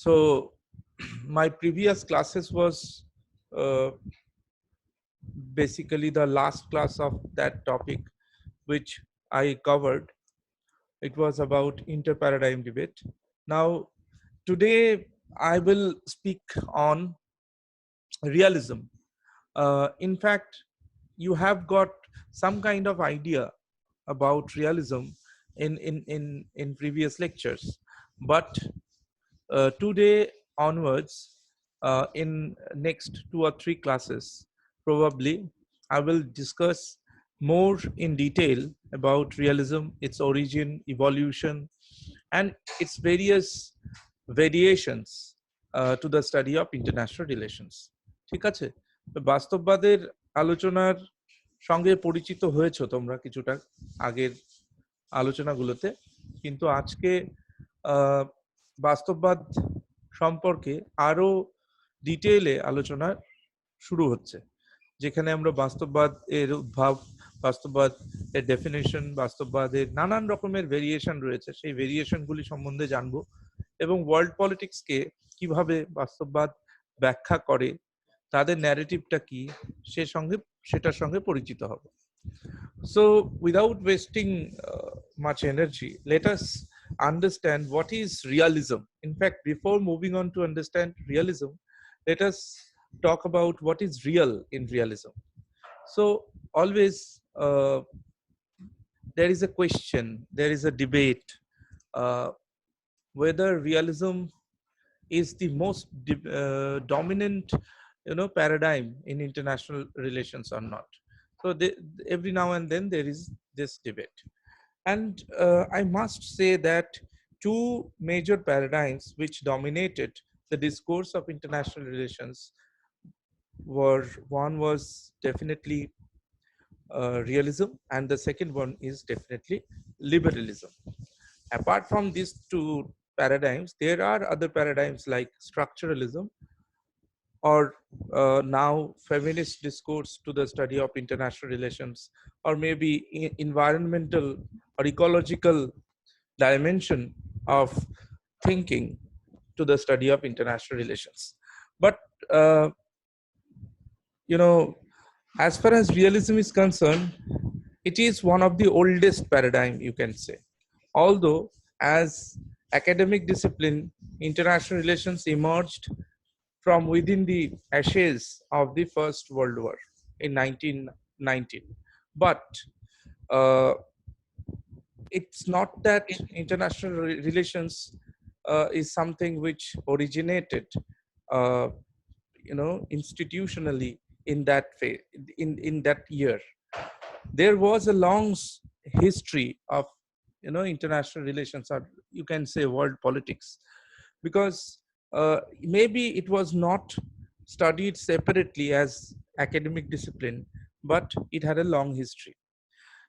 So my previous classes was uh, basically the last class of that topic which I covered. It was about inter-paradigm debate. Now, today I will speak on realism. In fact, you have got some kind of idea about realism in previous lectures, but today onwards, in next 2 or 3 classes, probably I will discuss more in detail about realism, its origin, evolution, and its various variations to the study of international relations. ঠিক আছে, তো বাস্তববাদের আলোচনার সঙ্গে পরিচিত হয়েছো তোমরা কিছুটা আগের আলোচনাগুলোতে, কিন্তু আজকে বাস্তববাদ সম্পর্কে আরো ডিটেইলে আলোচনা শুরু হচ্ছে, যেখানে আমরা বাস্তববাদ এর উদ্ভব, বাস্তববাদ এর ডেফিনেশন, বাস্তববাদের নানান রকমের ভেরিয়েশন রয়েছে, সেই ভেরিয়েশনগুলি সম্বন্ধে জানবো এবং ওয়ার্ল্ড পলিটিক্সকে কিভাবে বাস্তববাদ ব্যাখ্যা করে, তাদের ন্যারেটিভটা কি, সেটার সঙ্গে পরিচিত হব। So without wasting much energy, let us understand what is realism. In fact, before moving on to understand realism, let us talk about what is real in realism. So always there is a question, there is a debate whether realism is the most dominant paradigm in international relations or not. So every now and then there is this debate, and I must say that two major paradigms which dominated the discourse of international relations were, one was definitely realism, and the second one is definitely liberalism. Apart from these two paradigms, there are other paradigms like structuralism, or now feminist discourse to the study of international relations, or maybe environmental or ecological dimension of thinking to the study of international relations. But as far as realism is concerned, it is one of the oldest paradigm, you can say. Although as academic discipline, international relations emerged from within the ashes of the First World War in 1919. But it's not that international relations is something which originated institutionally in that phase, in that year. There was a long history of international relations, or you can say world politics, because maybe it was not studied separately as academic discipline, but it had a long history.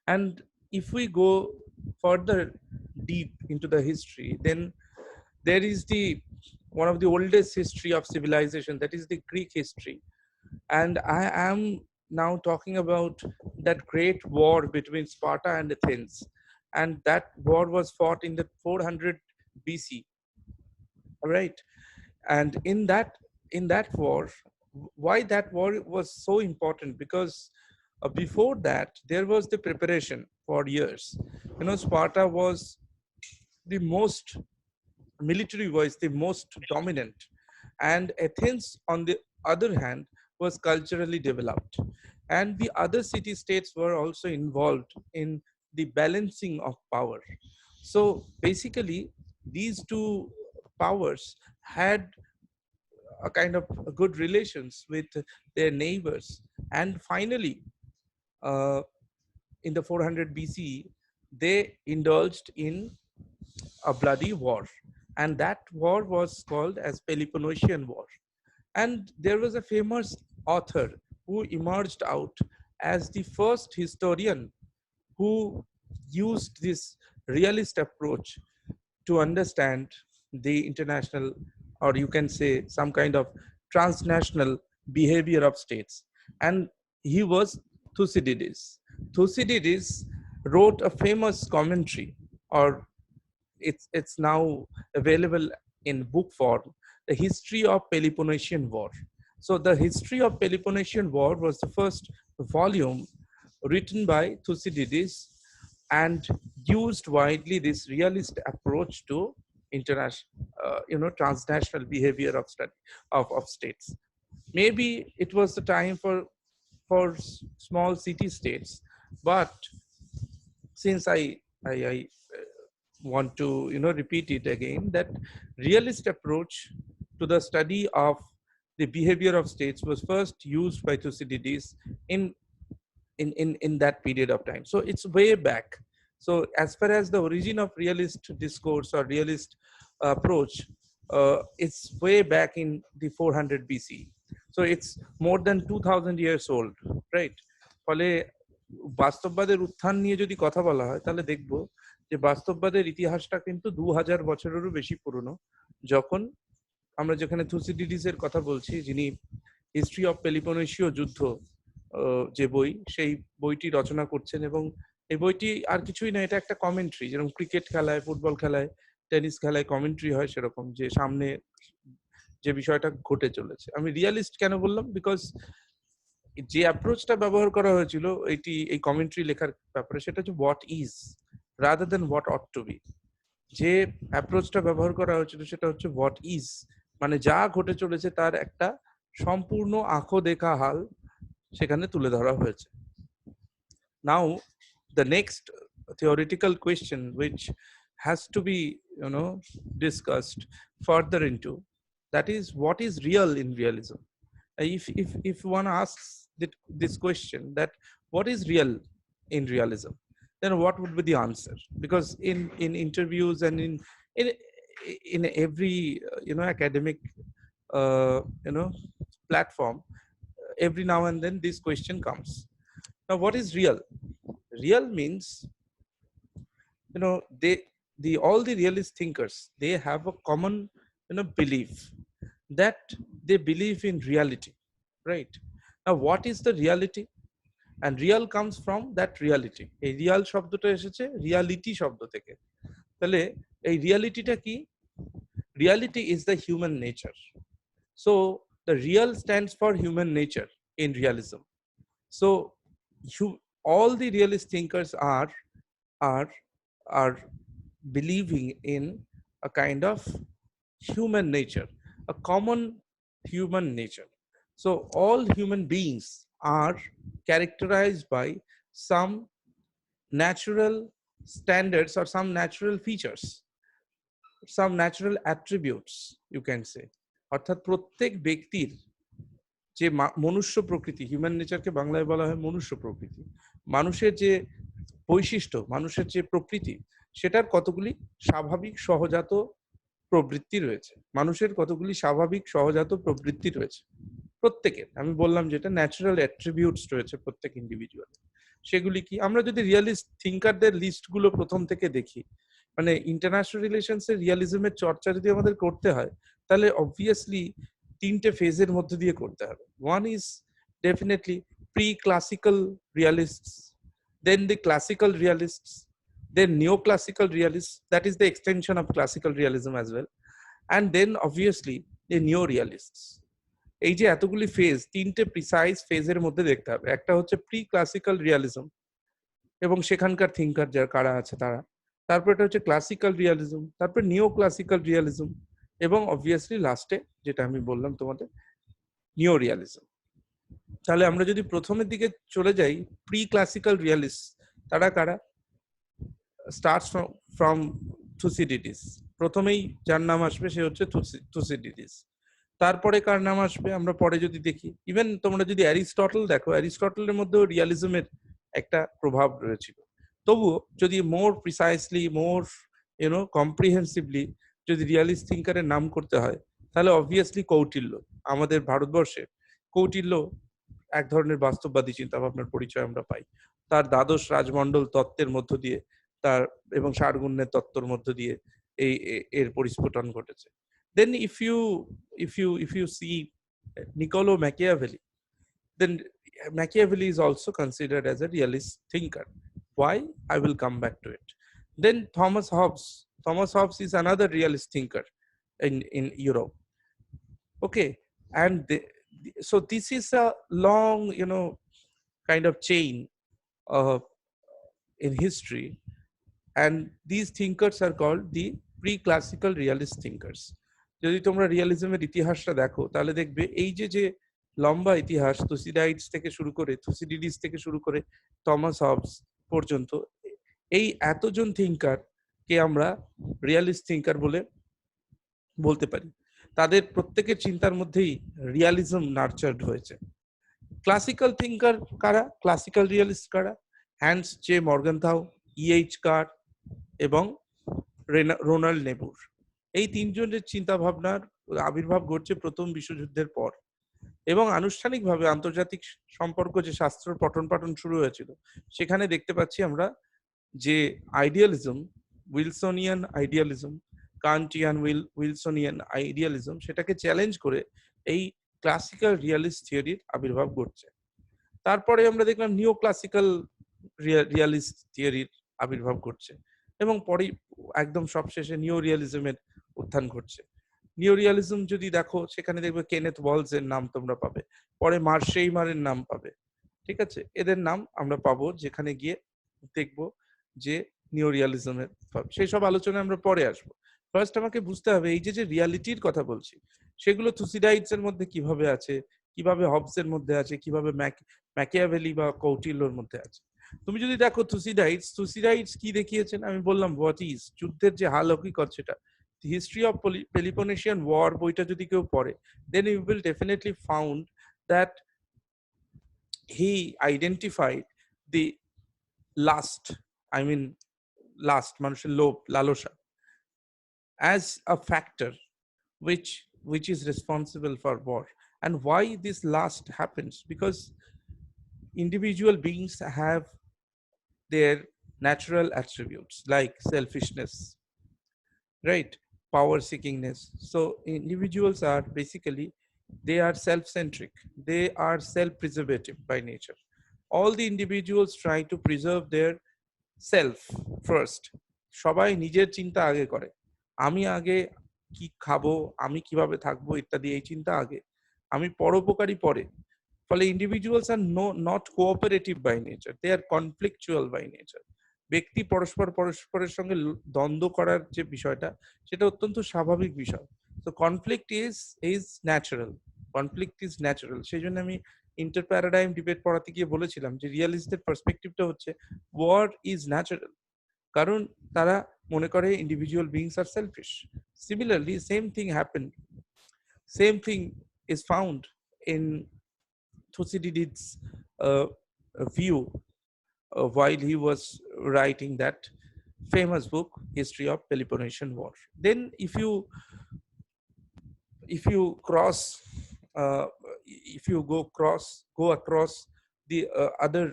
And if we go further deep into the history, then there is one of the oldest history of civilization, that is the Greek history. And I am now talking about that great war between Sparta and Athens, and that war was fought in the 400 BC. All right. And in that war, why that war was so important? Because before that there was the preparation for years. Sparta was the most military wise, the most dominant, and Athens on the other hand was culturally developed, and the other city states were also involved in the balancing of power. So basically these two powers had a kind of good relations with their neighbors, and finally in the 400 BC they indulged in a bloody war, and that war was called as Peloponnesian War. And there was a famous author who emerged out as the first historian who used this realist approach to understand the international, or you can say some kind of transnational behavior of states. And he was Thucydides. Thucydides wrote a famous commentary, or it's now available in book form the history of Peloponnesian War. So the history of Peloponnesian War was the first volume written by Thucydides and used widely this realist approach to international, transnational behavior of study of states. Maybe it was the time for small city states, but since I want to repeat it again that realist approach to the study of the behavior of states was first used by Thucydides in in that period of time. So it's way back. So as far as the origin of realist discourse or realist approach, it's way back in the 400 BC. So it's more than 2000 years old, right? ফলে বাস্তববাদের উত্থান নিয়ে যদি কথা বলা হয় তাহলে দেখবো যে বাস্তববাদের ইতিহাসটা কিন্তু 2000 বছরেরও বেশি পুরনো। যখন আমরা যেখানে থুসিডিডিসের কথা বলছি, যিনি হিস্ট্রি অফ পেলিপোনেশীয় যুদ্ধ যে বই, সেই বইটি রচনা করছেন, এবং এই বইটি আর কিছুই না, এটা একটা কমেন্ট্রি, যেরকম ক্রিকেট খেলায়, ফুটবল খেলায়, টেনিস খেলায় কমেন্ট্রি হয়, সেরকম যে সামনে যে বিষয়টা ঘটে চলেছে। আমি রিয়ালিস্ট কেন বললাম, বিকজ যে অ্যাপ্রোচটা ব্যবহার করা হয়েছিল এই কমেন্ট্রি লেখার ব্যাপারে, সেটা হচ্ছে what is rather than what ought to be. যে অ্যাপ্রোচটা ব্যবহার করা হয়েছিল সেটা হচ্ছে হোয়াট ইজ, মানে যা ঘটে চলেছে তার একটা সম্পূর্ণ আঁখো দেখা হাল সেখানে তুলে ধরা হয়েছে। Now the next theoretical question which has to be discussed further into, that is what is real in realism. If one asks this question, that what is real in realism, then what would be the answer? Because in interviews and in every academic platform, every now and then this question comes. Now what is real? Real means, the all the realist thinkers, they have a common belief, that they believe in reality, right? Now what is the reality? And real comes from that reality. এই Real শব্দটা এসেছে reality শব্দ থেকে। তাহলে এই রিয়ালিটিটা কি? Reality is the human nature. So the real stands for human nature in realism. So all the realist thinkers are believing in a kind of human nature, a common human nature. So all human beings are characterized by some natural standards or some natural features, some natural attributes, you can say. অর্থাৎ প্রত্যেক ব্যক্তির যে মনুষ্য প্রকৃতি, human নেচারকে বাংলায় বলা হয় মনুষ্য প্রকৃতি, মানুষের যে বৈশিষ্ট্য, মানুষের যে প্রকৃতি, সেটার কতগুলি স্বাভাবিক সহজাত প্রবৃত্তি রয়েছে। মানুষের কতগুলি স্বাভাবিক সহজাত প্রবৃত্তি রয়েছে প্রত্যেকের। আমি বললাম যেটা ন্যাচারাল অ্যাট্রিবিউটস রয়েছে প্রত্যেক ইন্ডিভিজুয়াল। সেগুলি কি? আমরা যদি রিয়ালিস্ট থিঙ্কারদের লিস্টগুলো প্রথম থেকে দেখি, মানে ইন্টারন্যাশনাল রিলেশনসের রিয়ালিজমের চর্চা যদি আমাদের করতে হয়, তাহলে অবভিয়াসলি তিনটে ফেজের মধ্যে দিয়ে করতে হবে। One is definitely pre classical realists, then the classical realists, then neoclassical realists, that is the extension of classical realism as well, and then obviously the neo-realists. এই যে এতগুলি ফেজ, তিনটে প্রিসাইজ ফেজের মধ্যে দেখতে হবে। একটা হচ্ছে প্রি ক্লাসিক্যাল রিয়ালিজম এবং সেখানকার থিঙ্কার যারা কারা আছে তারা, তারপর এটা হচ্ছে ক্লাসিক্যাল রিয়ালিজম, তারপর নিও ক্লাসিক্যাল রিয়ালিজম, এবং অবভিয়াসলি লাস্টে যেটা আমি বললাম তোমাদের, নিও রিয়ালিজম। তাহলে আমরা যদি প্রথমের দিকে চলে যাই, প্রি ক্লাসিক্যাল রিয়ালিস্ট তারা কারা? Starts from Thucydides. প্রথমেই যার নাম আসবে সে হচ্ছে থুসিডিডিস। তারপরে কার নাম আসবে আমরা পরে যদি দেখি, ইভেন তোমরা যদি অ্যারিস্টটল দেখো, অ্যারিস্টটলের মধ্যেও রিয়ালিজমের একটা প্রভাব রয়েছিল। তবুও যদি মোর প্রিসাইসলি, মোর কম্প্রিহেন্সিভলি যদি রিয়ালিস্ট থিঙ্কারের নাম করতে হয়, তাহলে অবভিয়াসলি কৌটিল্য। আমাদের ভারতবর্ষে কৌটিল্য এক ধরনের বাস্তববাদী চিন্তা ভাবনার পরিচয় আমরা পাই। তার দ্বাদশ রাজমণ্ডল তত্ত্বের মধ্য দিয়ে, তার এবং ষাটগুণ্যের তত্ত্বের মধ্য দিয়ে এর পরিস্ফুটন ঘটেছে। Then if you see Niccolo Machiavelli, then Machiavelli is also considered as a realist thinker. Why? I will come back to it. Then Thomas Hobbes is another realist thinker. in Europe. Okay, and so this is a long, kind of chain uh, in history, and these thinkers are called the pre-classical realist thinkers. যদি তোমরা রিয়ালিজমের ইতিহাসটা দেখো তাহলে দেখবে এই যে লম্বা ইতিহাস, থুসিডিডিস থেকে শুরু করে থমাস হবস পর্যন্ত, এই এতজন থিঙ্কার কে আমরা রিয়ালিস্ট থিঙ্কার বলে বলতে পারি। তাদের প্রত্যেকের চিন্তার মধ্যেই রিয়ালিজম নার্চার্ড হয়েছে। ক্লাসিক্যাল থিঙ্কার কারা, ক্লাসিক্যাল রিয়ালিস্ট কারা? হ্যান্স জে মর্গানথাউ, ইএইচ কার এবং রোনাল্ড নেবুর। এই তিনজনের চিন্তা ভাবনার আবির্ভাব ঘটছে প্রথম বিশ্বযুদ্ধের পর, এবং আনুষ্ঠানিকভাবে আন্তর্জাতিক সম্পর্ক যে শাস্ত্র পঠন পাঠন শুরু হয়েছিল, সেখানে দেখতে পাচ্ছি আমরা যে আইডিয়ালিজম, উইলসনিয়ান আইডিয়ালিজম, কান্টিয়ান উইলসনিয়ান আইডিয়ালিজম, সেটাকে চ্যালেঞ্জ করে এই ক্লাসিক্যাল রিয়ালিস্ট থিওরির আবির্ভাব ঘটছে। তারপরে আমরা দেখলাম নিও ক্লাসিক্যাল রিয়ালিস্ট থিওরির আবির্ভাব ঘটছে, এবং পরে একদম সবশেষে নিও রিয়ালিজমের উত্থান ঘটছে। নিও রিয়ালিজম যদি দেখো, সেখানে দেখবে কেনেথ ওয়ালস এর নাম তোমরা পাবে, পরে মার্শেইমারের নাম পাবে। ঠিক আছে, এদের নাম আমরা পাবো যেখানে গিয়ে দেখবো যে নিও রিয়ালিজমের, সেই সব আলোচনায় আমরা পরে আসবো। ফার্স্ট আমাকে বুঝতে হবে এই যে রিয়ালিটির কথা বলছি, সেগুলো থুসিডাইডস এর মধ্যে কিভাবে আছে, কিভাবে হবসের মধ্যে আছে, কিভাবে ম্যাকিয়াভেলি বা কৌটিল্যর মধ্যে আছে। তুমি যদি দেখো থুসিডাইডস কি দেখিয়েছেন, আমি বললাম হোয়াট ইজ, যুদ্ধের যে হাল হকিকত সেটা। হিস্ট্রি অফ পেলিপোনেশিয়ান ওয়ার বইটা যদি কেউ পড়ে, then you will definitely found that he identified the last, I mean last, মানুষের লোভ, লালসা, as a factor which is responsible for war. And why this last happens? Because individual beings have their natural attributes like selfishness, right, power seekingness. So individuals are basically, they are self-centric, they are self-preservative by nature. All the individuals try to preserve their self first. সবাই নিজের চিন্তা আগে করে, আমি আগে কি খাবো, আমি কিভাবে থাকবো ইত্যাদি, এই চিন্তা আগে, আমি পরোপকারী পরে। ফলে individuals are not cooperative by nature, they are conflictual by nature. ব্যক্তি পরস্পরের সঙ্গে দ্বন্দ্ব করার যে বিষয়টা, সেটা অত্যন্ত স্বাভাবিক বিষয়। তো conflict is natural, conflict is natural. সেই জন্য আমি ইন্টার প্যারাডাইম ডিবেট পড়াতে গিয়ে বলেছিলাম যে রিয়ালিস্টদের পার্সপেক্টিভটা হচ্ছে ওয়ার ইজ ন্যাচারাল, কারণ তারা মনে করে individual beings are selfish. Similarly same thing is found in Thucydides' view while he was writing that famous book, History of Peloponnesian War. Then if you cross, if you go across the other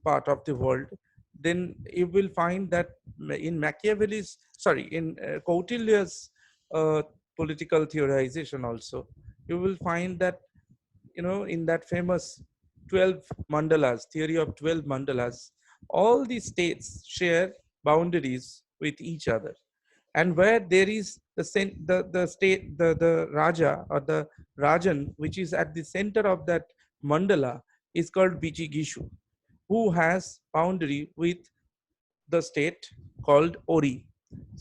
part of the world, then you will find that in Kautilya's political theorization also, you will find that, in that famous 12 mandalas, theory of 12 mandalas, all the states share boundaries with each other, and where there is the state, the raja or the rajan which is at the center of that mandala is called Bijigishu, who has boundary with the state called Ori.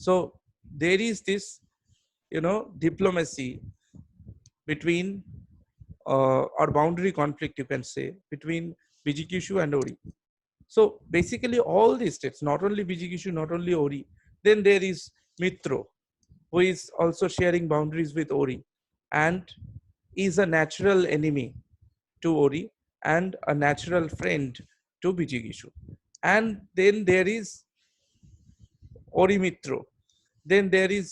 So there is this, diplomacy between or boundary conflict, you can say, between Bijigishu and Ori. So basically all these states, not only Bijigishu, not only Ori, then there is Mitro, who is also sharing boundaries with Ori and is a natural enemy to Ori and a natural friend to Bijigishu. And then there is Ori Mitro, then there is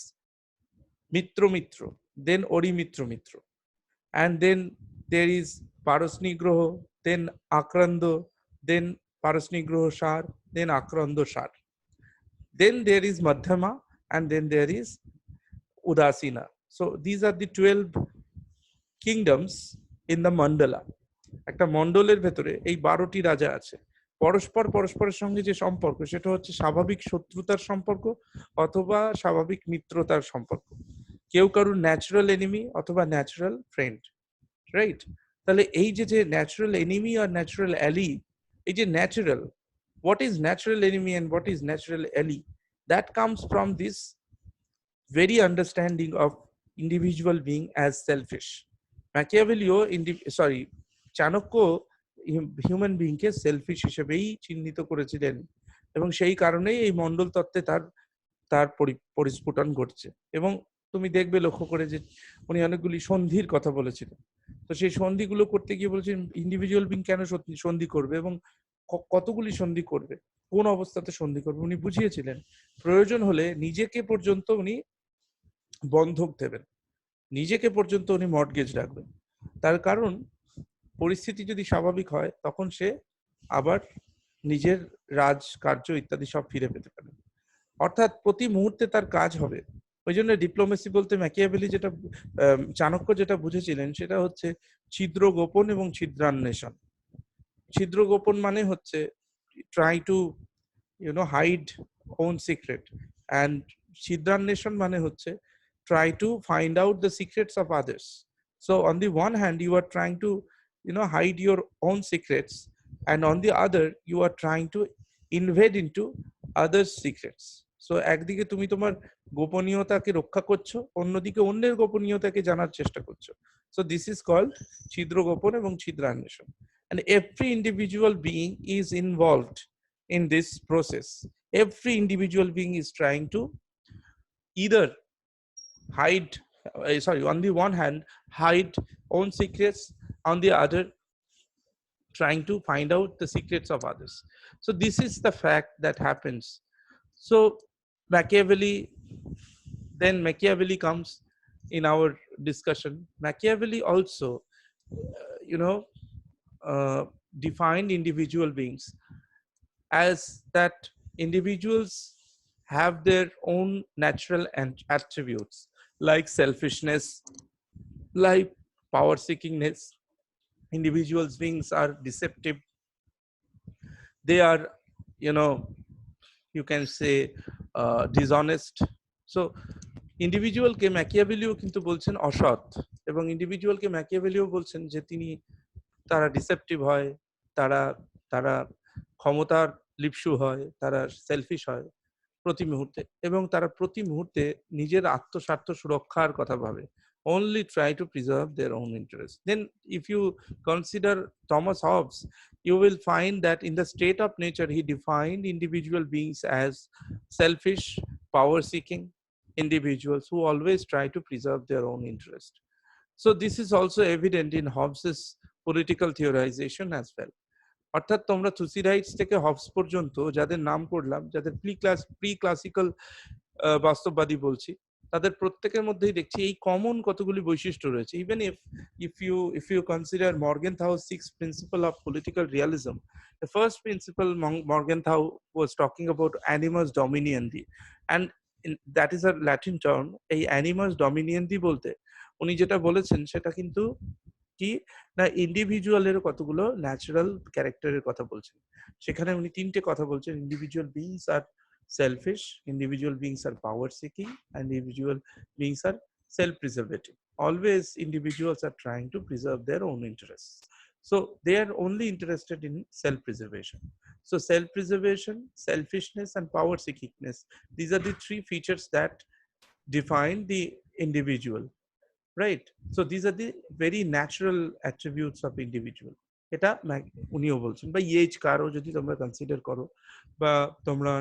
Mitro Mitro, then Ori Mitro Mitro, and then there is Parasnigroho, then Akrando, then Parasnigroho Shar, then Akrando Shar. Then there is Madhyama, and then there is Udasina. So these are the 12 kingdoms in the mandala. একটা মন্ডলের ভেতরে এই 12টি রাজা আছে। পরস্পরের সঙ্গে যে সম্পর্ক, সেটা হচ্ছে স্বাভাবিক শত্রুতার সম্পর্ক অথবা স্বাভাবিক মিত্রতার সম্পর্ক। কেউ কারুর ন্যাচারাল এনিমি অথবা ন্যাচারাল ফ্রেন্ড, রাইট? তাহলে এই যে যে ন্যাচারাল এনিমি আর ন্যাচারাল অ্যালি, এই যে natural, what is natural enemy and what is natural ally, that comes from this very understanding of individual being as selfish. ম্যাকিয়াভেলিও সরি, চাণক্য হিউম্যান বিংকে selfish হিসেবেই চিহ্নিত করেছিলেন, এবং সেই কারণেই এই মণ্ডল তত্ত্বে তার তার পরিস্ফুটন ঘটছে। এবং তুমি দেখবে লক্ষ্য করে যে উনি অনেকগুলি সন্ধির কথা বলেছিলেন। তো সেই সন্ধিগুলো করতে গিয়ে বলছেন ইন্ডিভিজুয়াল বিং কেন সন্ধি করবে এবং কতগুলি সন্ধি করবে, কোন অবস্থাতে সন্ধি করবে উনি বুঝিয়েছিলেন। প্রয়োজন হলে নিজেকে পর্যন্ত উনি বন্ধক দেবেন, নিজেকে পর্যন্ত উনি মর্টগেজ রাখবেন। তার কারণ পরিস্থিতি যদি স্বাভাবিক হয় তখন সে আবার নিজের রাজ কার্য ইত্যাদি সব ফিরে পেতে পারে। অর্থাৎ প্রতি মুহূর্তে তার কাজ হবে। ওই জন্য ডিপ্লোমেসি বলতে ম্যাকিয়াভেলি যেটা চাণক্য যেটা বুঝেছিলেন সেটা হচ্ছে ছিদ্র গোপন এবং ছিদ্রান্বেষণ। ছিদ্র গোপন মানে হচ্ছে try to hide own secret, and ছিদ্রান্বেষণ মানে হচ্ছে try to find out the secrets of others. So on the one hand you are trying to hide your own secrets, and on the other you are trying to invade into others secrets. So একদিকে তুমি তোমার গোপনীয়তাকে রক্ষা করছো, অন্যদিকে অন্যের গোপনীয়তাকে জানার চেষ্টা করছো। So this is called ছিদ্র গোপন এবং ছিদ্রান্বেষণ, and every individual being is involved in this process. Every individual being is trying to either hide, sorry, on the one hand hide own secrets, on the other trying to find out the secrets of others. So this is the fact that happens. So Machiavelli, then Machiavelli comes in our discussion. Machiavelli also you know defined individual beings as that individuals have their own natural attributes, like selfishness, like power seekingness. Individuals beings are deceptive, they are, you know you can say, dishonest. So ইন্ডিভিজুয়ালকে ম্যাকিয়াভেলিও কিন্তু বলছেন অসৎ, এবং ইন্ডিভিজুয়ালকে ম্যাকিয়াভেলিও বলছেন যে তিনি, তারা deceptive হয়, তারা তারা ক্ষমতার লিপসু হয়, তারা সেলফিশ হয় প্রতি মুহূর্তে, এবং তারা প্রতি মুহূর্তে নিজের আত্মস্বার্থ সুরক্ষার কথা ভাবে, only try to preserve their own interest. Then if you consider Thomas Hobbes, you will find that in the state of nature he defined individual beings as selfish, power seeking individuals who always try to preserve their own interest. So this is also evident in Hobbes's political theorization as well. অর্থাৎ তোমরা থুসিডাইটস থেকে Hobbes পর্যন্ত যাদের নাম করলাম, যাদের pre classical বাস্তববাদী বলছি, তাদের প্রত্যেকের মধ্যেই দেখছি এই কমন কতগুলি বৈশিষ্ট্য রয়েছে। Even if you consider Morgenthau's 6 principle of political realism, the first principle Morgenthau was talking about animus dominandi, and that is a Latin term. এই animus dominandi বলতে উনি যেটা বলেছেন সেটা কিন্তু কি না, ইন্ডিভিজুয়ালের কতগুলো ন্যাচারাল ক্যারেক্টারের কথা বলছেন। সেখানে উনি তিনটে কথা বলছেন: individual beings are selfish, individual beings are power seeking, and individual beings are self-preservative. Always individuals are trying to preserve their own interests. So they are only interested in self-preservation. So self-preservation, selfishness, and power seekingness, these are the three features that define the individual. Right? So these are the very natural attributes of individual. এটা উনিও বলছেন। বা ইয়েজ কারও যদি তোমরা consider করো, বা তোমরা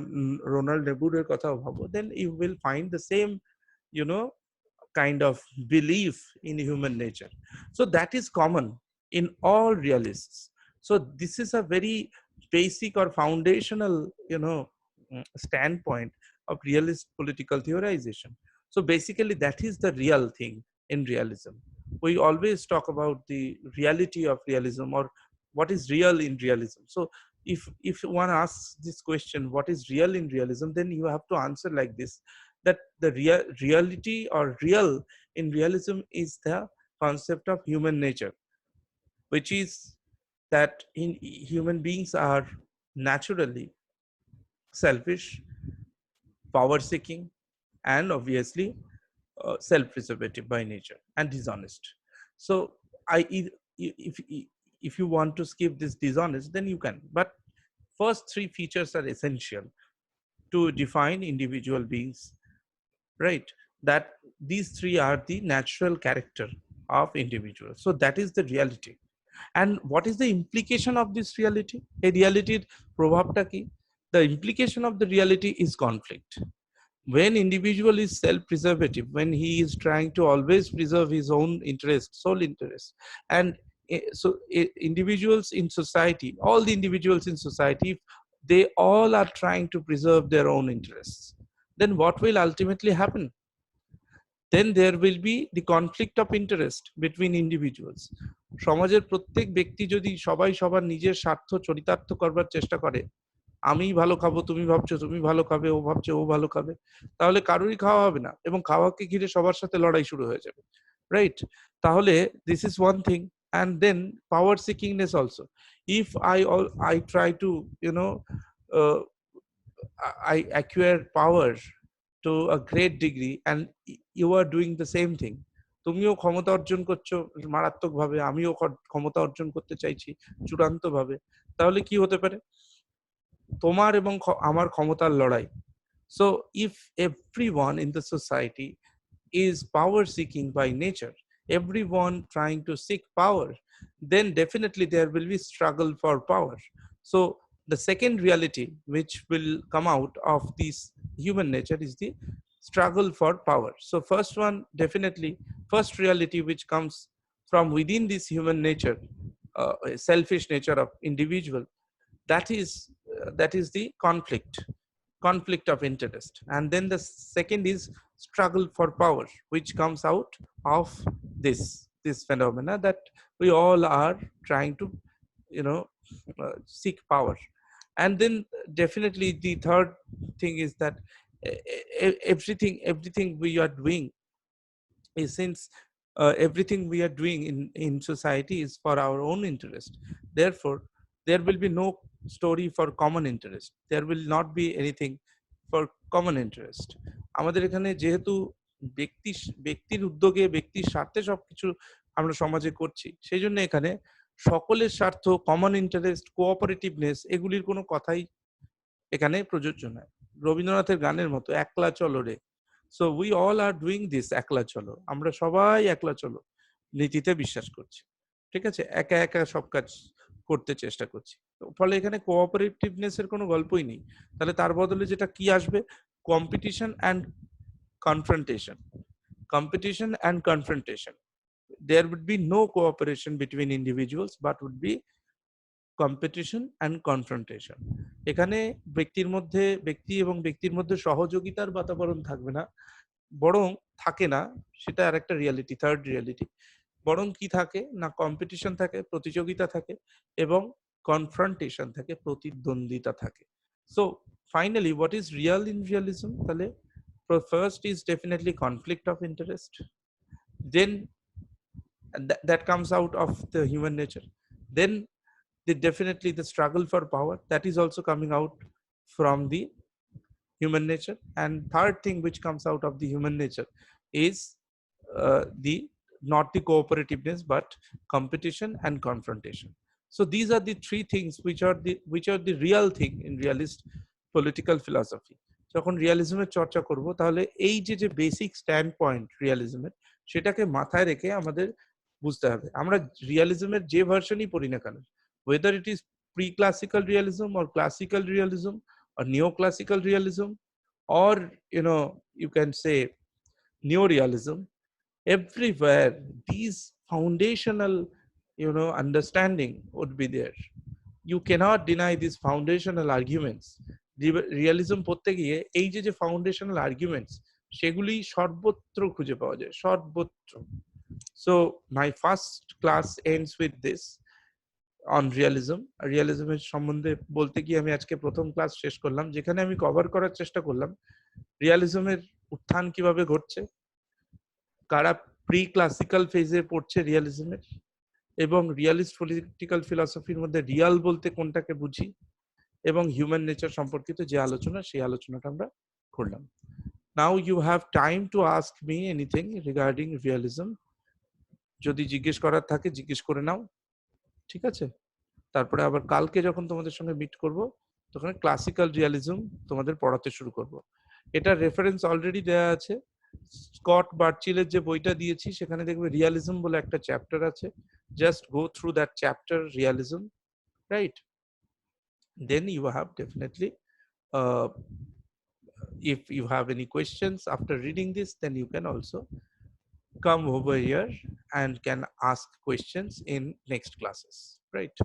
রোনাল্ড নেবুরের কথাও ভাবো, then you will find the same, you know kind of belief in human nature. So that is common in all realists. So this is a very basic or foundational, standpoint of realist political theorization. So basically that is the real thing in realism. We always talk about the reality of realism, or what is real in realism. So if one asks this question, what is real in realism, then you have to answer like this, that the reality or real in realism is the concept of human nature, which is that human beings are naturally selfish, power seeking, and obviously self-preservative by nature and dishonest. So if if you want to skip this dishonest, then you can. But first three features are essential to define individual beings, right? That these three are the natural character of individuals. So that is the reality. And what is the implication of this reality? A reality প্রভাবটা কি? The implication of the reality is conflict. When individual is self-preservative, when he is trying to always preserve his own interest, sole interest, and individuals in society, all the individuals in society, they all are trying to preserve their own interests, then what will ultimately happen? Then there will be the conflict of interest between individuals. সমাজের প্রত্যেক ব্যক্তি যদি সবাই সবার নিজের স্বার্থ চরিতার্থ করবার চেষ্টা করে, আমি ভালো খাবো, তুমি ভাবছো তুমি ভালো খাবে, ও ভাবছে ও ভালো খাবে, তাহলে কারোরই খাওয়া হবে না এবং খাওয়াকে ঘিরে সবার সাথে লড়াই শুরু হয়ে যাবে, রাইট? তাহলে this is one thing. and then power seekingness also. If I try to, you know, uh, I acquire power to a great degree and you are doing the same thing, তুমিও ক্ষমতা অর্জন করছো মারাত্মক ভাবে, আমিও ক্ষমতা অর্জন করতে চাইছি চূড়ান্ত ভাবে, তাহলে কি হতে পারে? তোমার এবং আমার ক্ষমতার লড়াই। So if everyone in the society is power seeking by nature, everyone trying to seek power, then definitely there will be struggle for power. So the second reality which will come out of this human nature is the struggle for power. So first one, definitely first reality which comes from within this human nature, selfish nature of individual, that is the conflict of interest. And then the second is struggle for power, which comes out of this phenomena that we all are trying to, you know, seek power. And then definitely the third thing is that everything we are doing is, since everything we are doing in society is for our own interest, therefore there will be no story for common interest, there will not be anything for common interest. আমাদের এখানে যেহেতু ব্যক্তির উদ্যোগে ব্যক্তির স্বার্থে সবকিছু আমরা সমাজে করছি, সেই জন্য এখানে সকলের স্বার্থ, কমন ইন্টারেস্ট, কোঅপারেটিভনেস, এগুলির কোনো কথাই এখানে প্রযোজ্য নয়। রবীন্দ্রনাথের গানের মতো একলা চলো রে। So we all are doing this একলা চলো, আমরা সবাই একলা চলো নীতিতে বিশ্বাস করছি, ঠিক আছে? একা একা সব কাজ করতে চেষ্টা করছি, ফলে এখানে কোঅপারেটিভনেস এর কোনো গল্পই নেই। তাহলে তার বদলে যেটা কি আসবে? Competition and confrontation. competition and confrontation. There would be no cooperation between individuals, but would be competition and confrontation. এখানে ব্যক্তি এবং ব্যক্তির মধ্যে সহযোগিতার বাতাবরণ থাকবে না, বরং থাকে না, সেটা আর একটা রিয়ালিটি, থার্ড রিয়ালিটি। বরং কি থাকে না, কম্পিটিশন থাকে, প্রতিযোগিতা থাকে, এবং কনফ্রন্টেশন থাকে, প্রতিদ্বন্দ্বিতা থাকে। So finally what is real in realism? তাহলে first is definitely conflict of interest, then that comes out of the human nature, then definitely the struggle for power, that is also coming out from the human nature. And third thing which comes out of the human nature is the not the cooperativeness but competition and confrontation. So these are the three things which are the real thing in realist political philosophy. যখন রিয়ালিজমের চর্চা করব, তাহলে এই যে basic stand point রিয়ালিজমের, সেটাকে মাথায় রেখে আমাদের বুঝতে হবে। আমরা রিয়ালিজমের যে ভার্সনই পড়ি না কেন, whether it is pre-classical realism or classical realism or neoclassical realism, or you can say neo-realism, everywhere these foundational understanding would be there. You cannot deny these foundational arguments. Realism পড়তে গিয়ে এই যে ফাউন্ডেশনাল আর্গুমেন্টস, সেগুলি সর্বত্র খুঁজে পাওয়া যায়, সর্বত্র। So my first class ends with this on realism. রিয়ালিজমের সম্বন্ধে বলতে গিয়ে আমি আজকে প্রথম ক্লাস শেষ করলাম, যেখানে আমি কভার করার চেষ্টা করলাম রিয়ালিজমের উত্থান কিভাবে ঘটছে, কারা প্রি ক্লাসিক্যাল ফেজে পড়ছে রিয়ালিজমের, এবং রিয়ালিস্ট পলিটিক্যাল ফিলসফির মধ্যে রিয়াল বলতে কোনটাকে বুঝি, এবং হিউম্যান নেচার সম্পর্কিত যে আলোচনা, সেই আলোচনাটা আমরা করলাম। Now you have time to ask me anything regarding realism. যদি জিজ্ঞেস করার থাকে জিজ্ঞেস করে নাও, ঠিক আছে? তারপরে আবার কালকে যখন তোমাদের সঙ্গে মিট করব তখন ক্লাসিক্যাল রিয়ালিজম তোমাদের পড়াতে শুরু করব। এটা রেফারেন্স অলরেডি দেয়া আছে, স্কট বার্চিলের যে বইটা দিয়েছি সেখানে দেখবে রিয়ালিজম বলে একটা চ্যাপ্টার আছে। Just go through that chapter realism, right? Then you have definitely, if you have any questions after reading this, then you can also come over here and can ask questions in next classes, right?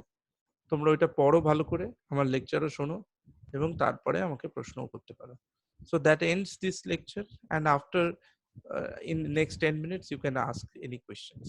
তোমরা ওইটা পড়ো ভালো করে, আমার লেকচারও শোনো এবং তারপরে আমাকে প্রশ্নও করতে পারো। So that ends this lecture, and after in next 10 minutes you can ask any questions.